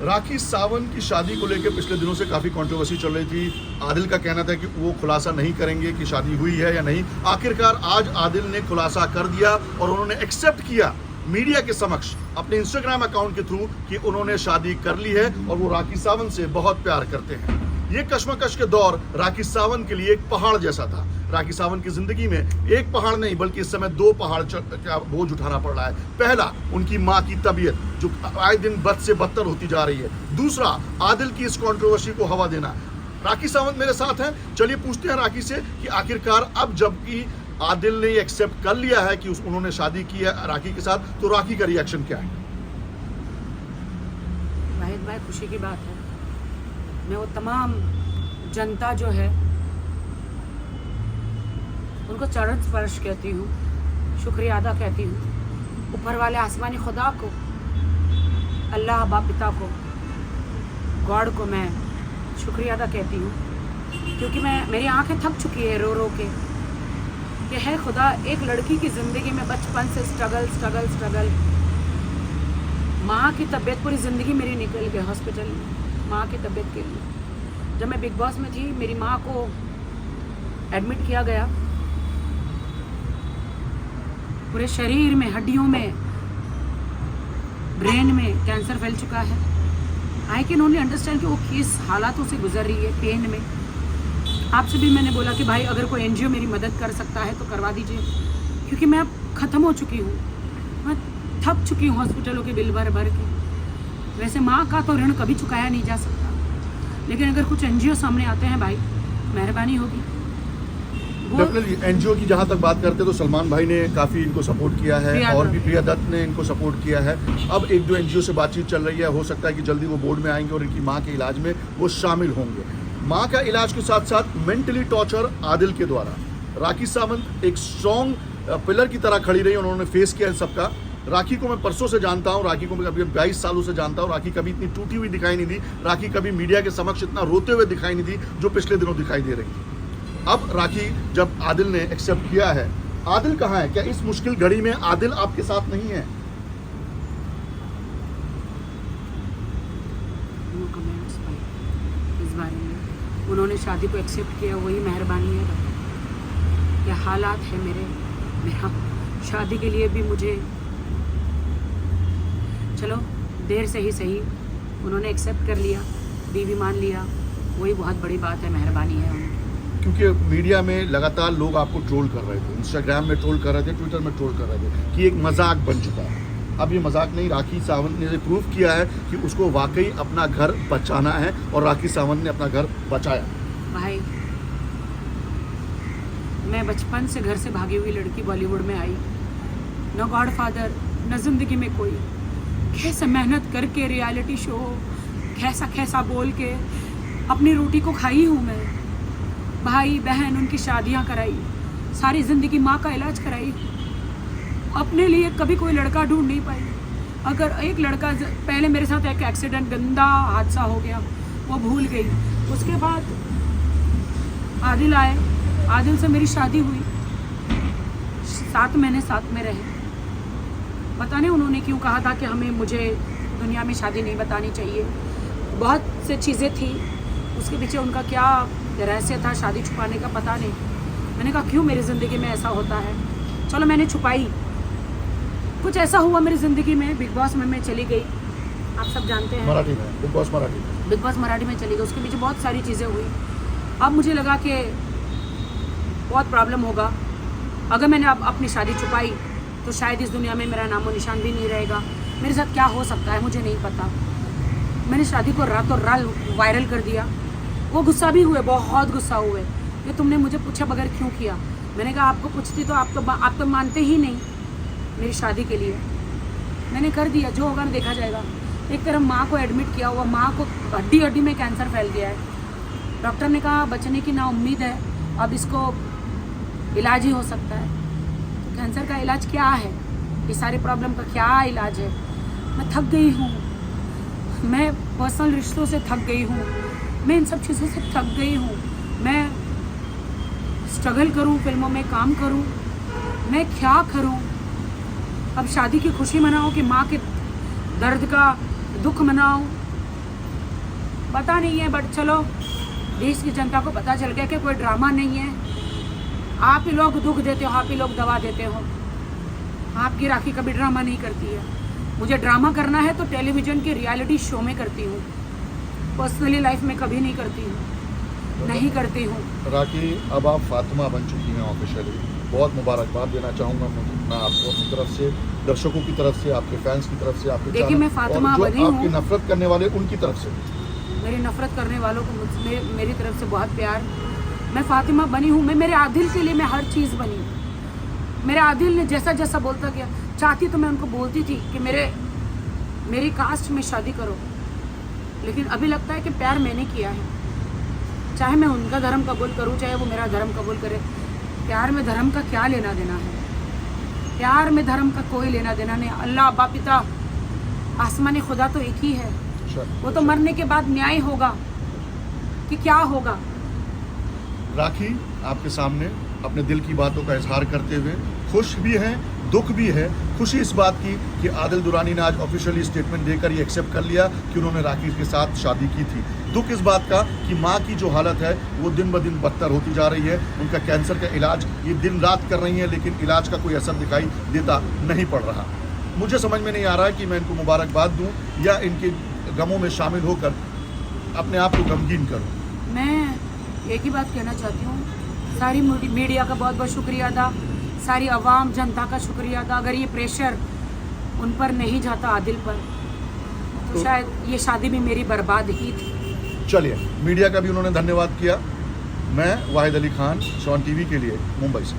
राखी सावंत की शादी को लेकर पिछले दिनों से काफ़ी कंट्रोवर्सी चल रही थी। आदिल का कहना था कि वो खुलासा नहीं करेंगे कि शादी हुई है या नहीं। आखिरकार आज आदिल ने खुलासा कर दिया और उन्होंने एक्सेप्ट किया मीडिया के समक्ष अपने इंस्टाग्राम अकाउंट के थ्रू कि उन्होंने शादी कर ली है और वो राखी सावंत से बहुत प्यार करते हैं। ये कश्मकश के दौर राखी सावंत के लिए एक पहाड़ जैसा था। राखी सावंत की जिंदगी में एक पहाड़ नहीं बल्कि इस समय 2 पहाड़ का बोझ उठाना पड़ रहा है। पहला, उनकी मां की तबीयत जो आए दिन बद से बदतर होती जा रही है। दूसरा, आदिल की इस कंट्रोवर्सी को हवा देना। राखी सावंत मेरे साथ हैं, चलिए पूछते हैं राखी से कि आखिरकार अब जबकि आदिल ने एक्सेप्ट कर लिया है कि उन्होंने शादी की है राखी के साथ, तो राखी का रिएक्शन क्या है? वाहिद भाई, खुशी की बात है। मैं वो तमाम जनता जो है उनको चरण स्पर्श कहती हूँ, शुक्रिया अदा कहती हूँ ऊपर वाले आसमानी खुदा को, अल्लाह बाप पिता को, गॉड को मैं शुक्रिया अदा कहती हूँ, क्योंकि मेरी आंखें थक चुकी है रो रो के कि है खुदा, एक लड़की की ज़िंदगी में बचपन से स्ट्रगल। माँ की तबीयत पूरी ज़िंदगी मेरी निकल गई हॉस्पिटल में माँ की तबीयत के लिए। जब मैं बिग बॉस में थी, मेरी माँ को एडमिट किया गया। पूरे शरीर में, हड्डियों में, ब्रेन में कैंसर फैल चुका है। आई कैन ओनली अंडरस्टैंड कि वो किस हालातों से गुजर रही है, पेन में। आपसे भी मैंने बोला कि भाई अगर कोई एनजीओ मेरी मदद कर सकता है तो करवा दीजिए, क्योंकि मैं अब ख़त्म हो चुकी हूँ, मैं थक चुकी हूँ हॉस्पिटलों के बिल भर भर के। वैसे माँ का तो ऋण कभी चुकाया नहीं जा सकता, लेकिन अगर कुछ एनजीओ सामने आते हैं भाई, मेहरबानी होगी। डेफिनेटली एनजीओ की जहाँ तक बात करते हैं तो सलमान भाई ने काफ़ी इनको सपोर्ट किया है और भी प्रिया दत्त ने इनको सपोर्ट किया है। अब 1-2 एनजीओ से बातचीत चल रही है, हो सकता है कि जल्दी वो बोर्ड में आएंगे और इनकी माँ के इलाज में वो शामिल होंगे। माँ का इलाज के साथ साथ मेंटली टॉर्चर आदिल के द्वारा राखी सावंत एक स्ट्रॉन्ग पिलर की तरह खड़ी रही, उन्होंने फेस किया सबका। राखी को मैं परसों से जानता हूँ, राखी को मैं कभी 22 सालों से जानता हूँ। राखी कभी इतनी टूटी हुई दिखाई नहीं दी, राखी कभी मीडिया के समक्ष इतना रोते हुए दिखाई नहीं दी जो पिछले दिनों दिखाई दे रही थी। अब राखी जब आदिल ने एक्सेप्ट किया है, आदिल कहाँ है? क्या इस मुश्किल घड़ी में आदिल आपके साथ नहीं है? नो कमेंट्स भाई इस बारे में। उन्होंने शादी को एक्सेप्ट किया, वही मेहरबानी है। क्या हालात है मेरा शादी के लिए भी मुझे, चलो देर से ही सही उन्होंने एक्सेप्ट कर लिया, बीवी मान लिया, वही बहुत बड़ी बात है, मेहरबानी है उनकी। क्योंकि मीडिया में लगातार लोग आपको ट्रोल कर रहे थे, इंस्टाग्राम में ट्रोल कर रहे थे, ट्विटर में ट्रोल कर रहे थे कि एक मजाक बन चुका है। अब ये मजाक नहीं, राखी सावंत ने प्रूव किया है कि उसको वाकई अपना घर बचाना है और राखी सावंत ने अपना घर बचाया। भाई, मैं बचपन से घर से भागी हुई लड़की बॉलीवुड में आई, न गॉडफादर, न जिंदगी में कोई। कैसे मेहनत करके रियलिटी शो, कैसा बोल के अपनी रोटी को खाई हूँ मैं। भाई बहन उनकी शादियाँ कराई, सारी ज़िंदगी माँ का इलाज कराई, अपने लिए कभी कोई लड़का ढूंढ नहीं पाई। अगर एक लड़का, पहले मेरे साथ एक एक्सीडेंट, गंदा हादसा हो गया, वो भूल गई। उसके बाद आदिल आए, आदिल से मेरी शादी हुई, 7 महीने साथ में रहे। पता नहीं उन्होंने क्यों कहा था कि मुझे दुनिया में शादी नहीं बतानी चाहिए। बहुत से चीज़ें थी उसके पीछे, उनका क्या रहस्य था शादी छुपाने का, पता नहीं। मैंने कहा क्यों मेरी ज़िंदगी में ऐसा होता है। चलो मैंने छुपाई। कुछ ऐसा हुआ मेरी ज़िंदगी में, बिग बॉस में मैं चली गई, आप सब जानते हैं, मराठी में, बिग बॉस मराठी में चली गई। उसके पीछे बहुत सारी चीज़ें हुई। अब मुझे लगा कि बहुत प्रॉब्लम होगा अगर मैंने अब अपनी शादी छुपाई, तो शायद इस दुनिया में मेरा नामो निशान भी नहीं रहेगा। मेरे साथ क्या हो सकता है मुझे नहीं पता। मैंने शादी को रातों रात वायरल कर दिया। वो गुस्सा भी हुए, बहुत गुस्सा हुए कि तुमने मुझे पूछा बगैर क्यों किया। मैंने कहा आपको पूछती तो आप तो मानते ही नहीं मेरी शादी के लिए। मैंने कर दिया, जो होगा ना देखा जाएगा। एक तरफ माँ को एडमिट किया हुआ, माँ को हड्डी में कैंसर फैल गया है। डॉक्टर ने कहा बचने की ना उम्मीद है, अब इसको इलाज ही हो सकता है। तो कैंसर का इलाज क्या है, ये सारी प्रॉब्लम का क्या इलाज है? मैं थक गई हूँ, मैं पर्सनल रिश्तों से थक गई हूँ, मैं इन सब चीज़ों से थक गई हूँ। मैं स्ट्रगल करूँ, फिल्मों में काम करूँ, मैं क्या करूँ? अब शादी की खुशी मनाऊँ कि माँ के दर्द का दुख मनाऊँ? पता नहीं है, बट चलो देश की जनता को पता चल गया कि कोई ड्रामा नहीं है। आप ही लोग दुख देते हो, आप ही लोग दवा देते हो। आपकी राखी कभी ड्रामा नहीं करती है। मुझे ड्रामा करना है तो टेलीविज़न के रियलिटी शो में करती हूँ, पर्सनली लाइफ में कभी नहीं करती हूँ, नहीं करती हूँ। राखी, अब आप फातिमा बन चुकी हैं ऑफिशियली, बहुत मुबारकबाद देना चाहूँगा मैं आपको अपनी तरफ से, दर्शकों की तरफ से, आपके फैंस की तरफ से, आपके देखिए मैं फातिमा बनी हूँ। आपकी नफरत करने वाले उनकी तरफ से, मेरी नफरत करने वालों को मेरी तरफ से बहुत प्यार। मैं फातिमा बनी हूँ, मैं मेरे आदिल के लिए मैं हर चीज़ बनी हूँ। मेरे आदिल ने जैसा जैसा बोलता गया, चाहती तो मैं उनको बोलती थी कि मेरी कास्ट में शादी करो, लेकिन अभी लगता है कि प्यार मैंने किया है। चाहे मैं उनका धर्म कबूल करूँ, चाहे वो मेरा धर्म कबूल करे, प्यार में धर्म का क्या लेना देना है? प्यार में धर्म का कोई लेना देना नहीं। अल्लाह अब्बा पिता आसमानी खुदा तो एक ही है। वो तो मरने के बाद न्याय होगा कि क्या होगा। राखी आपके सामने अपने दिल की बातों का इजहार करते हुए खुश भी हैं, दुख भी है। खुशी इस बात की कि आदिल दुरानी ने आज ऑफिशियली स्टेटमेंट देकर ये एक्सेप्ट कर लिया कि उन्होंने राखी के साथ शादी की थी। दुख इस बात का कि माँ की जो हालत है वो दिन ब दिन बदतर होती जा रही है। उनका कैंसर का इलाज ये दिन रात कर रही है, लेकिन इलाज का कोई असर दिखाई देता नहीं पड़ रहा। मुझे समझ में नहीं आ रहा है कि मैं इनको मुबारकबाद दूँ या इनके गमों में शामिल होकर अपने आप को गमगीन करूँ। मैं एक ही बात कहना चाहती हूँ, सारी मीडिया का बहुत बहुत शुक्रिया अदा, सारी आवाम जनता का शुक्रिया अदा। अगर ये प्रेशर उन पर नहीं जाता आदिल पर, तो शायद ये शादी भी मेरी बर्बाद ही थी। चलिए, मीडिया का भी उन्होंने धन्यवाद किया। मैं वाहिद अली खान, शॉन टीवी के लिए, मुंबई से।